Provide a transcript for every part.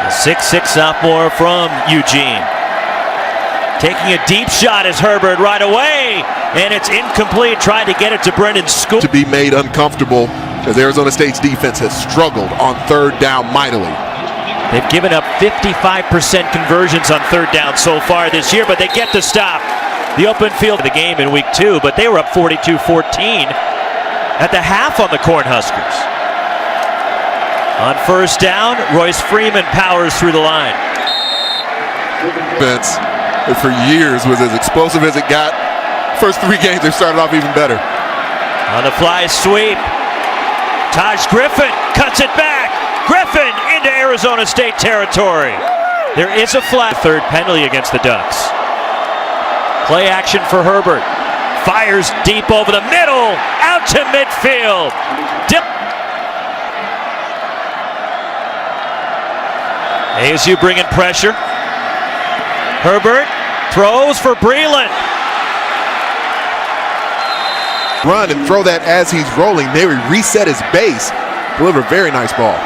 A 6'6" sophomore from Eugene. Taking a deep shot is Herbert right away, and it's incomplete. Trying to get it to Brendan School. To be made uncomfortable as Arizona State's defense has struggled on third down mightily. They've given up 55% conversions on third down so far this year, but they get the stop. The open field of the game in week 2, but they were up 42-14 at the half on the Cornhuskers. On first down, Royce Freeman powers through the line. Defense for years was as explosive as it got. First 3 games they started off even better. On the fly sweep, Taj Griffin cuts it back. Griffin into Arizona State territory. There is a flat. Third penalty against the Ducks. Play action for Herbert. Fires deep over the middle, out to midfield. ASU bringing pressure. Herbert throws for Breland. Run and throw that as he's rolling. They reset his base. Deliver a very nice ball.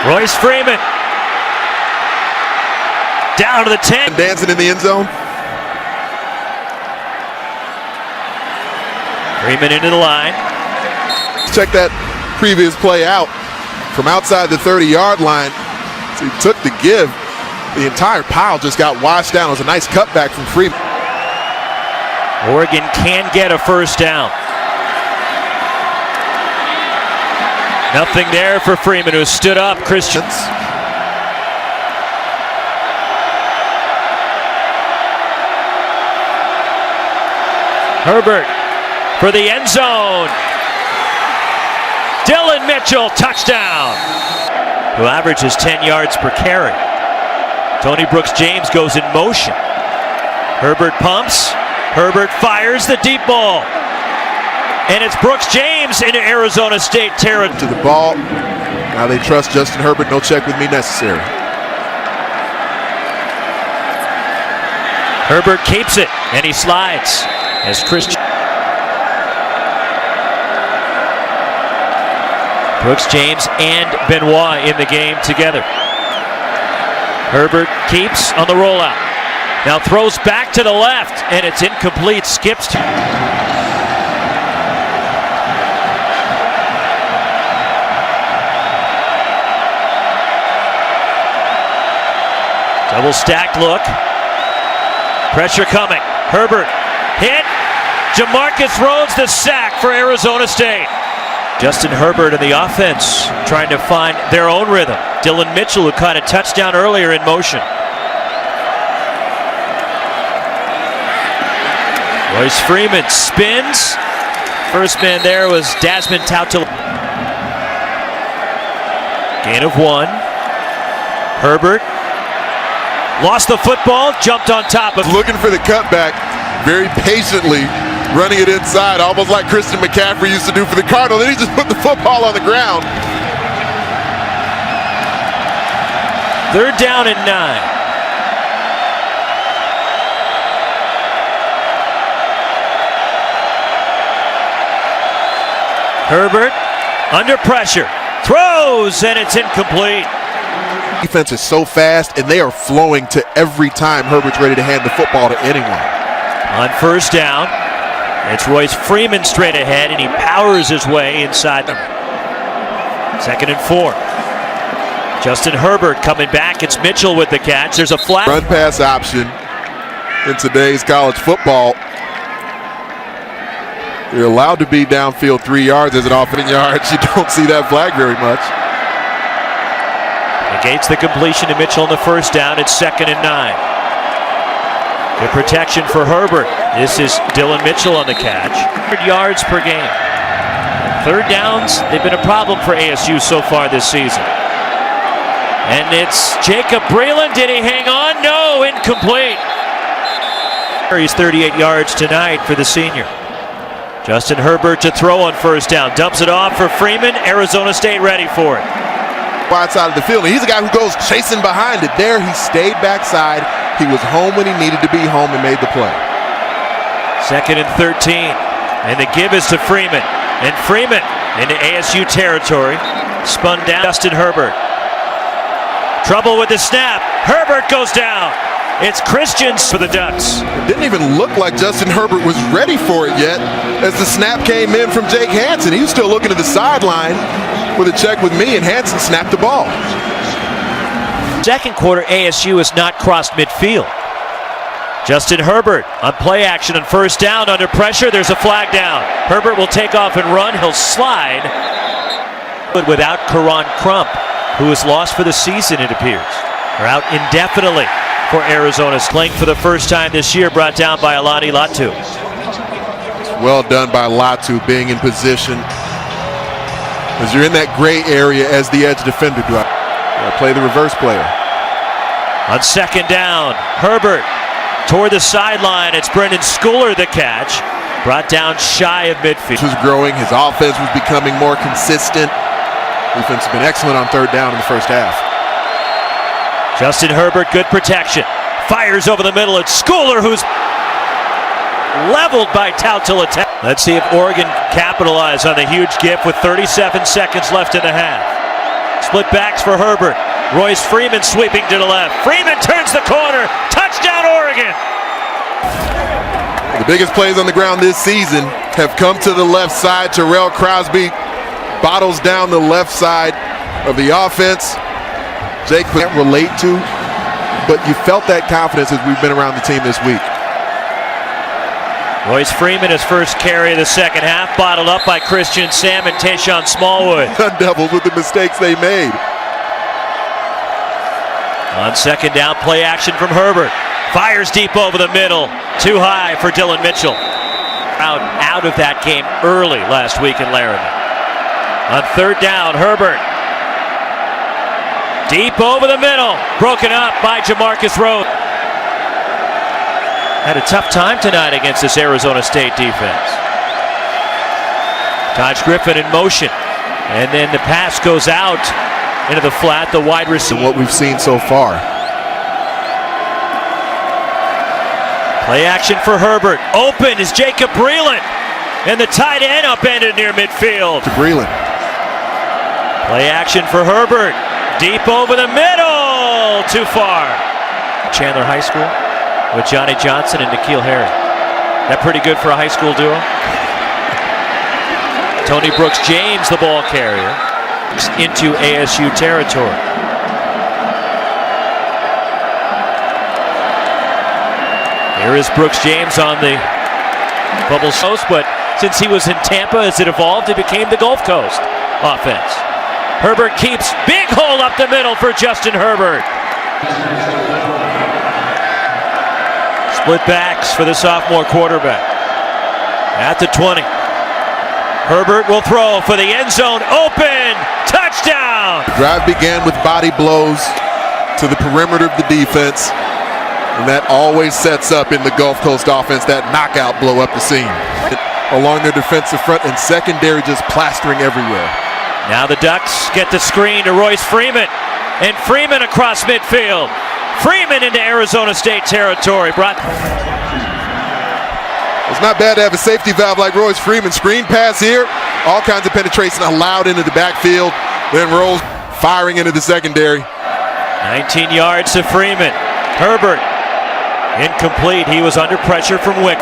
Royce Freeman. Down to the 10. Dancing in the end zone. Freeman into the line. Check that previous play out from outside the 30-yard line. So he took the give. The entire pile just got washed down. It was a nice cutback from Freeman. Oregon can get a first down. Nothing there for Freeman, who stood up. Christians. Herbert for the end zone. Dylan Mitchell, touchdown. Who averages 10 yards per carry. Tony Brooks-James goes in motion. Herbert pumps. Herbert fires the deep ball. And it's Brooks-James into Arizona State territory. To the ball. Now they trust Justin Herbert. No check with me necessary. Herbert keeps it, and he slides as Christian. Brooks-James and Benoit in the game together. Herbert keeps on the rollout. Now throws back to the left, and it's incomplete. Skips to. Double stacked look. Pressure coming. Herbert hit. Jamarcus Rhodes the sack for Arizona State. Justin Herbert and the offense trying to find their own rhythm. Dylan Mitchell, who caught a touchdown earlier, in motion. Royce Freeman spins. First man there was Desmond Tautil. Gain of 1. Herbert lost the football, jumped on top of. Looking for the cutback, very patiently running it inside, almost like Christian McCaffrey used to do for the Cardinals. Then he just put the football on the ground. Third down and 9. Herbert under pressure, throws, and it's incomplete. Defense is so fast, and they are flowing to every time Herbert's ready to hand the football to anyone. On first down, it's Royce Freeman straight ahead, and he powers his way inside them. 2nd and 4. Justin Herbert coming back. It's Mitchell with the catch. There's a flag. Run pass option in today's college football. You're allowed to be downfield 3 yards as an offensive yards. You don't see that flag very much. Negates the completion to Mitchell on the first down. It's 2nd and 9. Good protection for Herbert. This is Dylan Mitchell on the catch. 100 yards per game. Third downs, they've been a problem for ASU so far this season. And it's Jacob Breland. Did he hang on? No, incomplete. He's 38 yards tonight for the senior. Justin Herbert to throw on first down. Dumps it off for Freeman. Arizona State ready for it. Wide side of the field. And he's a guy who goes chasing behind it. There he stayed backside. He was home when he needed to be home and made the play. 2nd and 13. And the give is to Freeman. And Freeman into ASU territory. Spun down. Justin Herbert. Trouble with the snap. Herbert goes down. It's Christians for the Ducks. It didn't even look like Justin Herbert was ready for it yet as the snap came in from Jake Hanson. He was still looking to the sideline with a check with me, and Hanson snapped the ball. Second quarter, ASU has not crossed midfield. Justin Herbert on play action on first down under pressure. There's a flag down. Herbert will take off and run. He'll slide. But without Karan Crump, who is lost for the season, it appears. Or out indefinitely for Arizona. Playing for the first time this year, brought down by Alani Latu. Well done by Latu, being in position as you're in that gray area as the edge defender. Do I play the reverse player? On second down, Herbert toward the sideline. It's Brendan Schooler the catch. Brought down shy of midfield. He was growing. His offense was becoming more consistent. Defense has been excellent on third down in the first half. Justin Herbert, good protection. Fires over the middle. It's Schooler who's leveled by Tautolata. Let's see if Oregon capitalize on the huge gift with 37 seconds left in the half. Split backs for Herbert. Royce Freeman sweeping to the left. Freeman turns the corner. Touchdown Oregon. The biggest plays on the ground this season have come to the left side. Terrell Crosby bottles down the left side of the offense. Jake can't relate to, but you felt that confidence as we've been around the team this week. Royce Freeman, his first carry of the second half, bottled up by Christian Sam and Tayshawn Smallwood. Devils with the mistakes they made. On second down, play action from Herbert. Fires deep over the middle. Too high for Dylan Mitchell. Out of that game early last week in Laramie. On third down, Herbert. Deep over the middle. Broken up by Jamarcus Rhodes. Had a tough time tonight against this Arizona State defense. Taj Griffin in motion. And then the pass goes out into the flat, the wide receiver. What we've seen so far. Play action for Herbert. Open is Jacob Breland. And the tight end upended near midfield. To Breland. Play action for Herbert. Deep over the middle. Too far. Chandler High School with Johnny Johnson and N'Keal Harry. That pretty good for a high school duo? Tony Brooks James, the ball carrier, into ASU territory. Here is Brooks James on the bubble coast, but since he was in Tampa, as it evolved, it became the Gulf Coast offense. Herbert keeps, big hole up the middle for Justin Herbert. Split backs for the sophomore quarterback. At the 20. Herbert will throw for the end zone. Open! Touchdown! The drive began with body blows to the perimeter of the defense. And that always sets up in the Gulf Coast offense, that knockout blow up the seam. Along their defensive front and secondary just plastering everywhere. Now the Ducks get the screen to Royce Freeman. And Freeman across midfield. Freeman into Arizona State territory. It's not bad to have a safety valve like Royce Freeman. Screen pass here. All kinds of penetration allowed into the backfield. Then rolls, firing into the secondary. 19 yards to Freeman. Herbert. Incomplete. He was under pressure from Wick.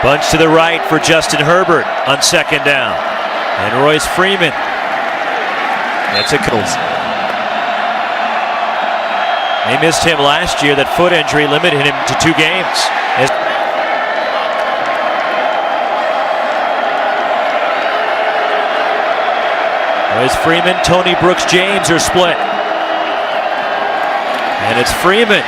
Bunch to the right for Justin Herbert on second down. And Royce Freeman. That's a close. They missed him last year. That foot injury limited him to 2 games. Royce Freeman, Tony Brooks James are split. And it's Freeman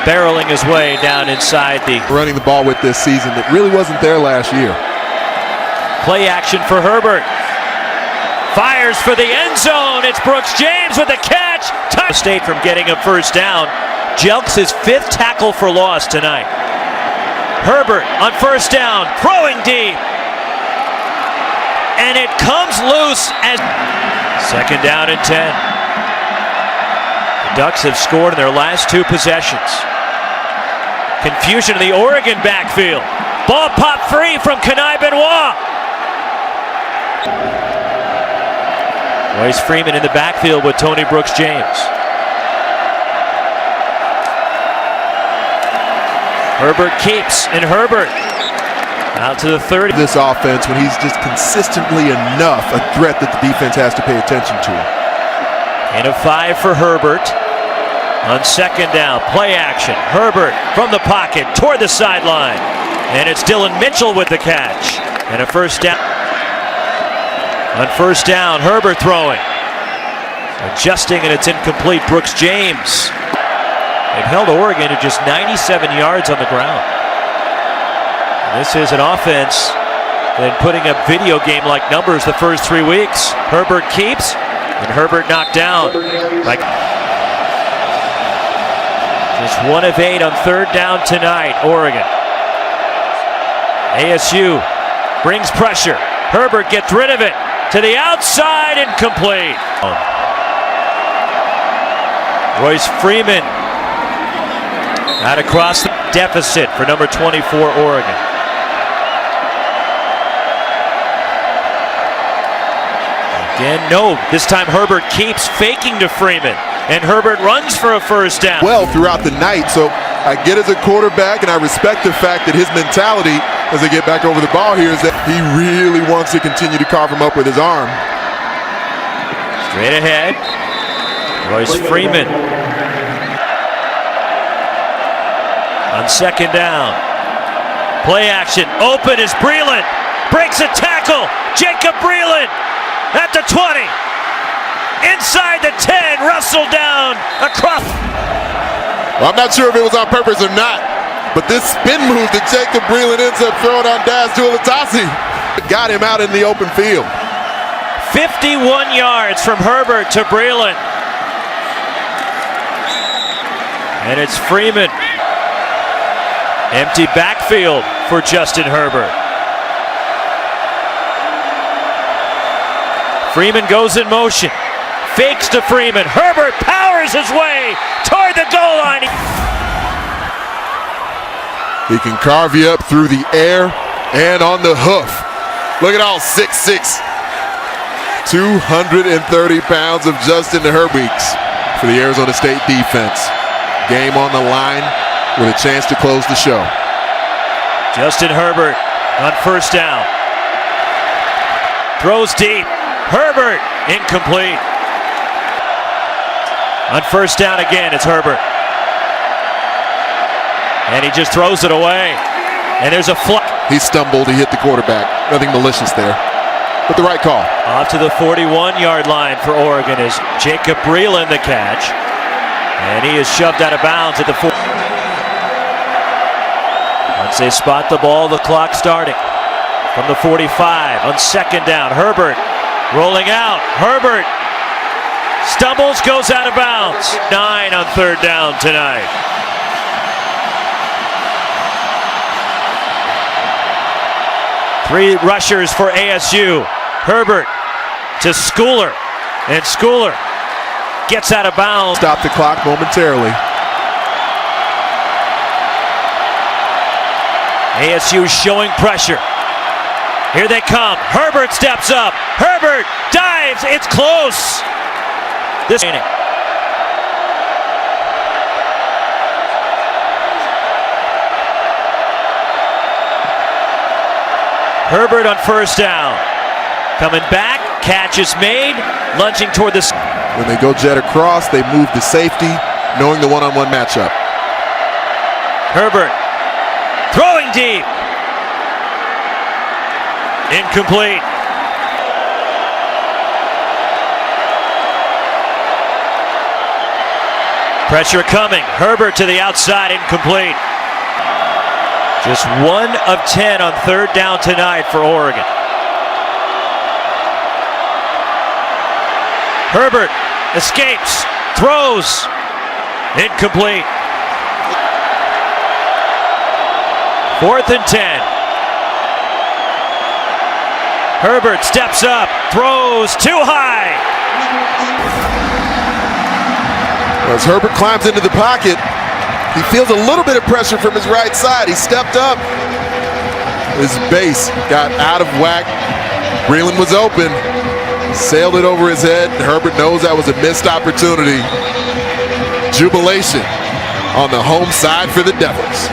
barreling his way down inside the... Running the ball with this season that really wasn't there last year. Play action for Herbert. Fires for the end zone. It's Brooks James with the catch. State from getting a first down. Jelks his 5th tackle for loss tonight. Herbert on first down, throwing deep. And it comes loose as second down and 10. The Ducks have scored in their last 2 possessions. Confusion in the Oregon backfield. Ball popped free from Kenai Benoit. Royce Freeman in the backfield with Tony Brooks-James. Herbert keeps, and Herbert out to the 30. This offense, when he's just consistently enough a threat that the defense has to pay attention to. And a 5 for Herbert on second down. Play action. Herbert from the pocket toward the sideline. And it's Dillon Mitchell with the catch. And a first down. On first down, Herbert throwing. Adjusting, and it's incomplete. Brooks-James. They've held Oregon to just 97 yards on the ground. And this is an offense that putting up video game-like numbers the first 3 weeks. Herbert keeps, and Herbert knocked down. Just 1 of 8 on third down tonight, Oregon. ASU brings pressure. Herbert gets rid of it to the outside, incomplete. Royce Freeman out across the deficit for number 24, Oregon. Again, no. This time Herbert keeps faking to Freeman, and Herbert runs for a first down. Well, throughout the night, so I get as a quarterback, and I respect the fact that his mentality as they get back over the ball here is that he really wants to continue to carve him up with his arm. Straight ahead, Royce Freeman. On second down, play action, open is Breland, breaks a tackle, Jacob Breland at the 20, inside the 10, Russell down across. Well, I'm not sure if it was on purpose or not, but this spin move that Jacob Breland ends up throwing on Daz Tuilatasi got him out in the open field. 51 yards from Herbert to Breland. And it's Freeman. Empty backfield for Justin Herbert. Freeman goes in motion. Fakes to Freeman. Herbert powers his way toward the goal line. He can carve you up through the air and on the hoof. Look at all 6'6", 230 pounds of Justin Herbert for the Arizona State defense. Game on the line with a chance to close the show. Justin Herbert on first down. Throws deep. Herbert incomplete. On first down again, it's Herbert. And he just throws it away. And there's a flag. He stumbled, he hit the quarterback. Nothing malicious there, but the right call. Off to the 41-yard line for Oregon is Jacob Breland the catch. And he is shoved out of bounds at the 4. Once they spot the ball, the clock starting. From the 45 on second down, Herbert rolling out. Herbert stumbles, goes out of bounds. 9 on third down tonight. Three rushers for ASU. Herbert to Schooler, and Schooler gets out of bounds. Stop the clock momentarily. ASU showing pressure. Here they come. Herbert steps up. Herbert dives. It's close. This inning. Herbert on first down. Coming back. Catch is made. Lunging toward the. When they go jet across, they move to safety, knowing the one-on-one matchup. Herbert throwing deep. Incomplete. Pressure coming. Herbert to the outside, incomplete. Just 1 of 10 on third down tonight for Oregon. Herbert escapes, throws, incomplete. 4th and 10. Herbert steps up, throws too high. As Herbert climbs into the pocket, he feels a little bit of pressure from his right side. He stepped up. His base got out of whack. Breland was open. Sailed it over his head. Herbert knows that was a missed opportunity. Jubilation on the home side for the Devils.